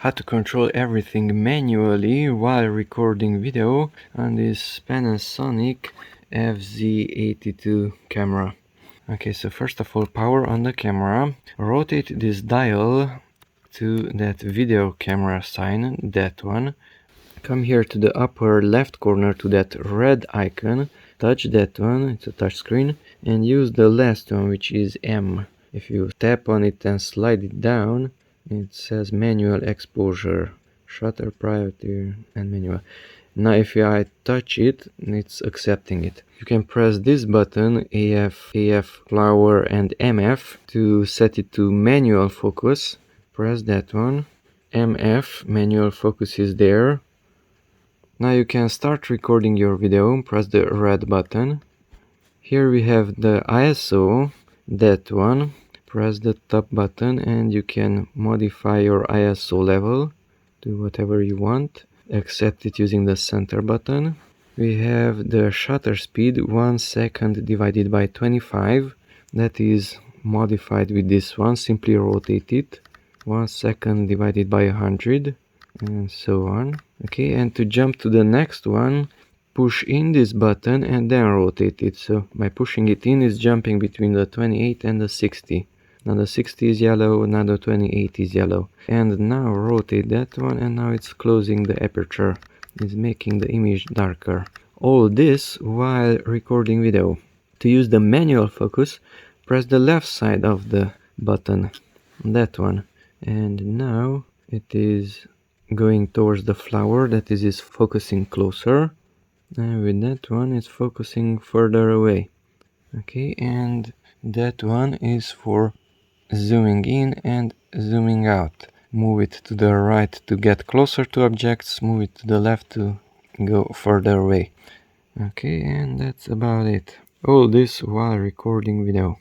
how to control everything manually while recording video on this Panasonic FZ82 camera. Okay, so first of all, power on the camera, rotate this dial to that video camera sign, that one. Come here to the upper left corner to that red icon, touch that one, it's a touch screen, and use the last one, which is M. If you tap on it and slide it down, it says manual exposure, shutter priority and manual. Now if I touch it, it's accepting it. You can press this button, AF, flower and MF, to set it to manual focus. Press that one. MF, manual focus, is there. Now you can start recording your video. Press the red button. Here we have the ISO, that one. Press the top button and you can modify your ISO level to whatever you want. Accept it using the center button. We have the shutter speed, 1 second divided by 25. That is modified with this one. Simply rotate it. 1 second divided by 100 and so on. Okay, and to jump to the next one, push in this button and then rotate it. So by pushing it in, it's jumping between the 28 and the 60. Now the 60 is yellow, now the 28 is yellow. And now rotate that one and now it's closing the aperture. It's making the image darker. All this while recording video. To use the manual focus, press the left side of the button, that one. And now it is going towards the flower, that is focusing closer. And with that one, it's focusing further away. Okay, and that one is for zooming in and zooming out. Move it to the right to get closer to objects, move it to the left to go further away. Okay, and that's about it. All this while recording video.